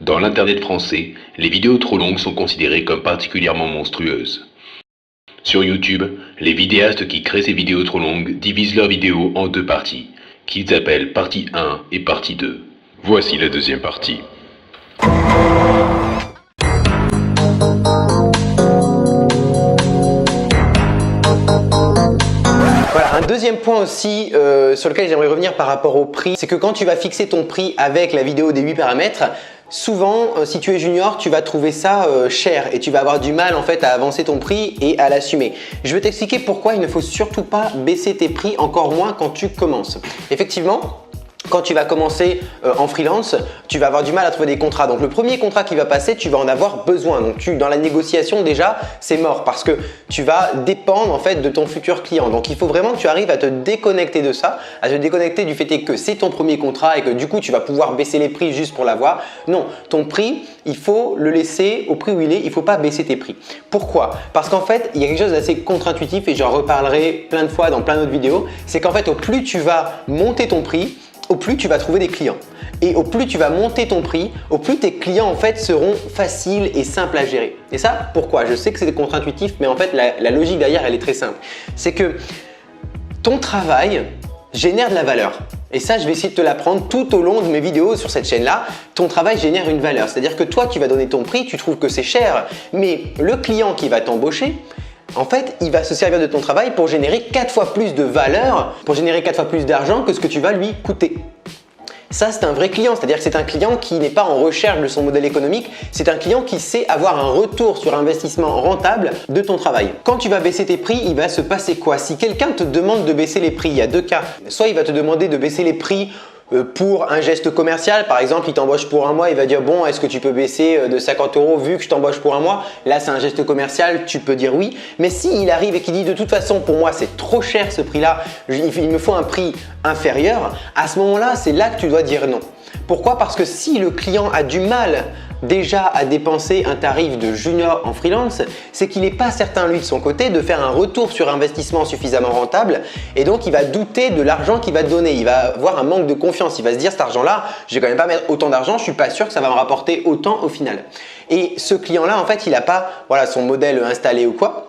Dans l'internet français, les vidéos trop longues sont considérées comme particulièrement monstrueuses. Sur YouTube, les vidéastes qui créent ces vidéos trop longues divisent leurs vidéos en deux parties, qu'ils appellent partie 1 et partie 2. Voici la deuxième partie. Voilà, un deuxième point aussi sur lequel j'aimerais revenir par rapport au prix, c'est que quand tu vas fixer ton prix avec la vidéo des 8 paramètres, souvent, si tu es junior, tu vas trouver ça cher et tu vas avoir du mal en fait à avancer ton prix et à l'assumer. Je vais t'expliquer pourquoi il ne faut surtout pas baisser tes prix, encore moins quand tu commences. Effectivement, quand tu vas commencer en freelance, tu vas avoir du mal à trouver des contrats. Donc le premier contrat qui va passer, tu vas en avoir besoin. Donc dans la négociation déjà, c'est mort parce que tu vas dépendre en fait de ton futur client. Donc il faut vraiment que tu arrives à te déconnecter de ça, à te déconnecter du fait que c'est ton premier contrat et que du coup tu vas pouvoir baisser les prix juste pour l'avoir. Non, ton prix, il faut le laisser au prix où il est, il ne faut pas baisser tes prix. Pourquoi? Parce qu'en fait, il y a quelque chose d'assez contre-intuitif et j'en reparlerai plein de fois dans plein d'autres vidéos. C'est qu'en fait, au plus tu vas monter ton prix, au plus tu vas trouver des clients. Et au plus tu vas monter ton prix, au plus tes clients en fait seront faciles et simples à gérer. Et ça, pourquoi? Je sais que c'est contre-intuitif, mais en fait la logique derrière elle est très simple. C'est que ton travail génère de la valeur. Et ça, je vais essayer de te l'apprendre tout au long de mes vidéos sur cette chaîne-là. Ton travail génère une valeur. C'est-à-dire que toi, tu vas donner ton prix, tu trouves que c'est cher, mais le client qui va t'embaucher, en fait, il va se servir de ton travail pour générer 4 fois plus de valeur, pour générer 4 fois plus d'argent que ce que tu vas lui coûter. Ça, c'est un vrai client, c'est-à-dire que c'est un client qui n'est pas en recherche de son modèle économique, c'est un client qui sait avoir un retour sur investissement rentable de ton travail. Quand tu vas baisser tes prix, il va se passer quoi? Si quelqu'un te demande de baisser les prix, il y a deux cas. Soit il va te demander de baisser les prix pour un geste commercial, par exemple, il t'embauche pour un mois, il va dire bon, est-ce que tu peux baisser de 50 € vu que je t'embauche pour un mois? Là, c'est un geste commercial, tu peux dire oui. Mais s'il arrive et qu'il dit de toute façon, pour moi, c'est trop cher ce prix-là, il me faut un prix inférieur, à ce moment-là, c'est là que tu dois dire non. Pourquoi? Parce que si le client a du mal déjà à dépenser un tarif de junior en freelance, c'est qu'il n'est pas certain lui de son côté de faire un retour sur investissement suffisamment rentable et donc il va douter de l'argent qu'il va te donner. Il va avoir un manque de confiance. Il va se dire cet argent-là, je vais quand même pas mettre autant d'argent, je suis pas sûr que ça va me rapporter autant au final. Et ce client-là, en fait, il n'a pas son modèle installé ou quoi.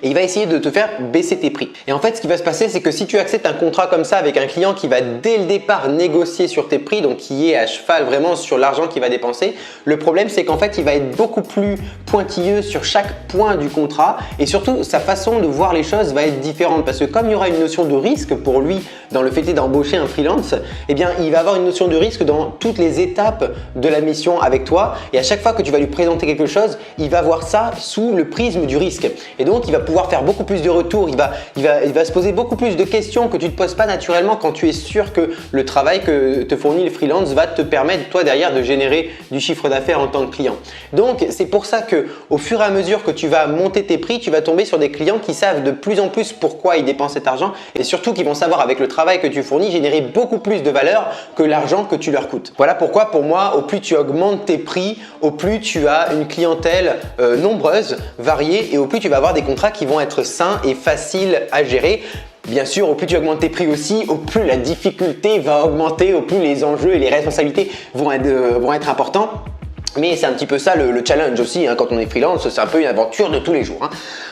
Et il va essayer de te faire baisser tes prix. Et en fait, ce qui va se passer, c'est que si tu acceptes un contrat comme ça avec un client qui va dès le départ négocier sur tes prix, donc qui est à cheval vraiment sur l'argent qu'il va dépenser, le problème c'est qu'en fait, il va être beaucoup plus pointilleux sur chaque point du contrat et surtout, sa façon de voir les choses va être différente parce que comme il y aura une notion de risque pour lui dans le fait d'embaucher un freelance, eh bien, il va avoir une notion de risque dans toutes les étapes de la mission avec toi et à chaque fois que tu vas lui présenter quelque chose, il va voir ça sous le prisme du risque. Et donc, il va pouvoir faire beaucoup plus de retours, il va se poser beaucoup plus de questions que tu ne te poses pas naturellement quand tu es sûr que le travail que te fournit le freelance va te permettre toi derrière de générer du chiffre d'affaires en tant que client. Donc c'est pour ça que au fur et à mesure que tu vas monter tes prix, tu vas tomber sur des clients qui savent de plus en plus pourquoi ils dépensent cet argent et surtout qui vont savoir avec le travail que tu fournis générer beaucoup plus de valeur que l'argent que tu leur coûtes. Voilà pourquoi pour moi, au plus tu augmentes tes prix, au plus tu as une clientèle nombreuse, variée et au plus tu vas avoir des contrats qui vont être sains et faciles à gérer. Bien sûr, au plus tu augmentes tes prix aussi, au plus la difficulté va augmenter, au plus les enjeux et les responsabilités vont être importants. Mais c'est un petit peu ça le challenge aussi, hein, quand on est freelance, c'est un peu une aventure de tous les jours. Hein.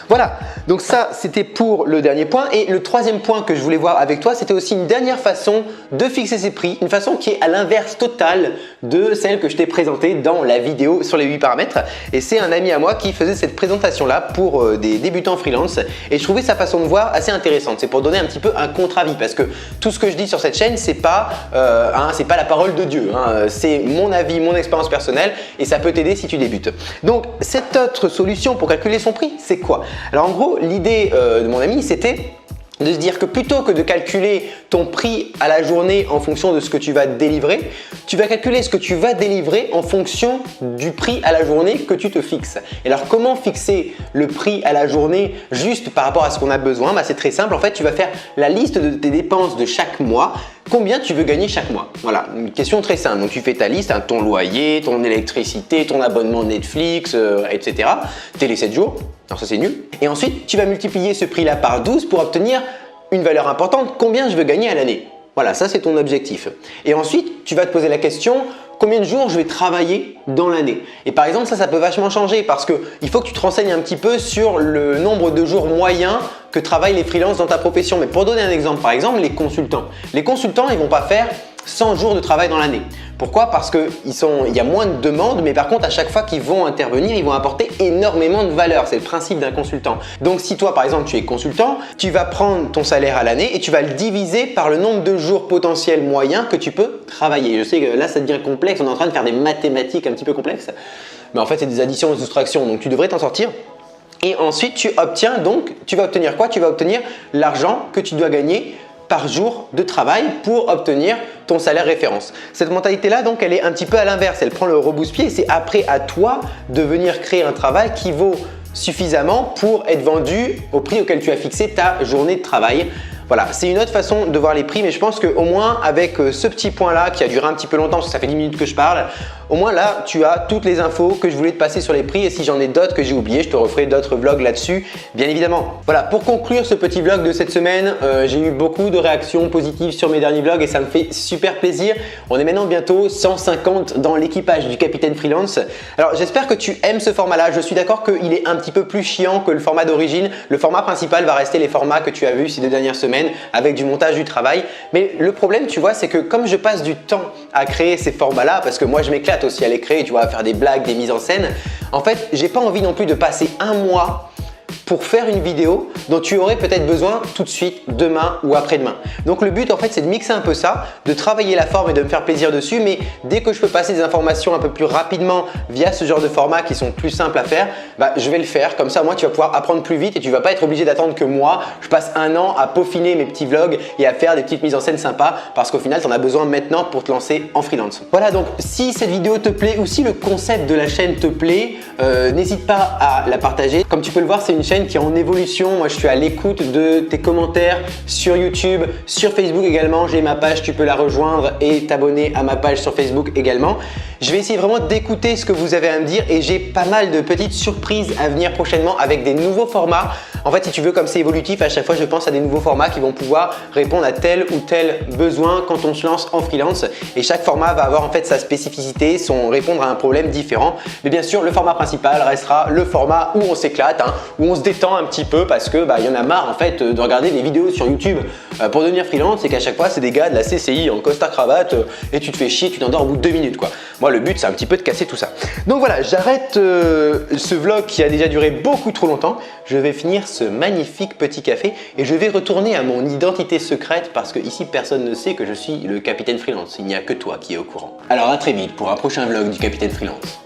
Voilà, donc ça c'était pour le dernier point. Et le troisième point que je voulais voir avec toi, c'était aussi une dernière façon de fixer ses prix, une façon qui est à l'inverse total de celle que je t'ai présentée dans la vidéo sur les 8 paramètres. Et c'est un ami à moi qui faisait cette présentation-là pour des débutants freelance. Et je trouvais sa façon de voir assez intéressante. C'est pour donner un petit peu un contre-avis parce que tout ce que je dis sur cette chaîne, c'est pas la parole de Dieu. Hein, c'est mon avis, mon expérience personnelle. Et ça peut t'aider si tu débutes. Donc, cette autre solution pour calculer son prix, c'est quoi? Alors en gros, l'idée de mon ami, c'était de se dire que plutôt que de calculer ton prix à la journée en fonction de ce que tu vas délivrer, tu vas calculer ce que tu vas délivrer en fonction du prix à la journée que tu te fixes. Et alors, comment fixer le prix à la journée juste par rapport à ce qu'on a besoin? C'est très simple. En fait, tu vas faire la liste de tes dépenses de chaque mois. Combien tu veux gagner chaque mois? Voilà, une question très simple. Donc, tu fais ta liste, hein, ton loyer, ton électricité, ton abonnement Netflix, etc. Télé 7 jours. Alors ça, c'est nul. Et ensuite, tu vas multiplier ce prix-là par 12 pour obtenir une valeur importante. Combien je veux gagner à l'année? Voilà, ça, c'est ton objectif. Et ensuite, tu vas te poser la question, combien de jours je vais travailler dans l'année. Et par exemple, ça peut vachement changer parce qu'il faut que tu te renseignes un petit peu sur le nombre de jours moyens que travaillent les freelances dans ta profession. Mais pour donner un exemple, par exemple, les consultants. Les consultants, ils ne vont pas faire 100 jours de travail dans l'année. Pourquoi? Parce qu'il y a moins de demandes, mais par contre, à chaque fois qu'ils vont intervenir, ils vont apporter énormément de valeur. C'est le principe d'un consultant. Donc, si toi, par exemple, tu es consultant, tu vas prendre ton salaire à l'année et tu vas le diviser par le nombre de jours potentiels moyens que tu peux travailler. Je sais que là, ça devient complexe. On est en train de faire des mathématiques un petit peu complexes. Mais en fait, c'est des additions et des soustractions. Donc, tu devrais t'en sortir. Et ensuite, tu vas obtenir quoi? Tu vas obtenir l'argent que tu dois gagner par jour de travail pour obtenir ton salaire référence. Cette mentalité-là, donc, elle est un petit peu à l'inverse. Elle prend le rebousse-pied et c'est après à toi de venir créer un travail qui vaut suffisamment pour être vendu au prix auquel tu as fixé ta journée de travail. Voilà, c'est une autre façon de voir les prix, mais je pense qu'au moins avec ce petit point-là qui a duré un petit peu longtemps, parce que ça fait 10 minutes que je parle, au moins là, tu as toutes les infos que je voulais te passer sur les prix et si j'en ai d'autres que j'ai oublié, je te referai d'autres vlogs là-dessus, bien évidemment. Voilà, pour conclure ce petit vlog de cette semaine, j'ai eu beaucoup de réactions positives sur mes derniers vlogs et ça me fait super plaisir. On est maintenant bientôt 150 dans l'équipage du Capitaine Freelance. Alors, j'espère que tu aimes ce format-là. Je suis d'accord qu'il est un petit peu plus chiant que le format d'origine. Le format principal va rester les formats que tu as vus ces 2 dernières semaines avec du montage, du travail. Mais le problème, tu vois, c'est que comme je passe du temps à créer ces formats-là, parce que moi, je m'éclate aussi à les créer, tu vois, à faire des blagues, des mises en scène, en fait, j'ai pas envie non plus de passer un mois pour faire une vidéo dont tu aurais peut-être besoin tout de suite, demain ou après-demain. Donc le but en fait c'est de mixer un peu ça, de travailler la forme et de me faire plaisir dessus, mais dès que je peux passer des informations un peu plus rapidement via ce genre de format qui sont plus simples à faire, je vais le faire. Comme ça moi tu vas pouvoir apprendre plus vite et tu vas pas être obligé d'attendre que moi je passe un an à peaufiner mes petits vlogs et à faire des petites mises en scène sympas parce qu'au final tu en as besoin maintenant pour te lancer en freelance. Voilà, donc si cette vidéo te plaît ou si le concept de la chaîne te plaît, n'hésite pas à la partager. Comme tu peux le voir, c'est une chaîne qui est en évolution. Moi, je suis à l'écoute de tes commentaires sur YouTube, sur Facebook également. J'ai ma page, tu peux la rejoindre et t'abonner à ma page sur Facebook également. Je vais essayer vraiment d'écouter ce que vous avez à me dire et j'ai pas mal de petites surprises à venir prochainement avec des nouveaux formats. En fait, si tu veux, comme c'est évolutif, à chaque fois, je pense à des nouveaux formats qui vont pouvoir répondre à tel ou tel besoin quand on se lance en freelance. Et chaque format va avoir en fait sa spécificité, répondre à un problème différent. Mais bien sûr, le format principal restera le format où on s'éclate, où on se détend un petit peu parce que y en a marre en fait de regarder des vidéos sur YouTube pour devenir freelance et qu'à chaque fois, c'est des gars de la CCI en costard cravate et tu te fais chier, tu t'endors au bout de 2 minutes quoi. Moi, le but, c'est un petit peu de casser tout ça. Donc voilà, j'arrête ce vlog qui a déjà duré beaucoup trop longtemps. Je vais finir ce magnifique petit café et je vais retourner à mon identité secrète parce que ici, personne ne sait que je suis le Capitaine Freelance. Il n'y a que toi qui es au courant. Alors à très vite pour un prochain vlog du Capitaine Freelance.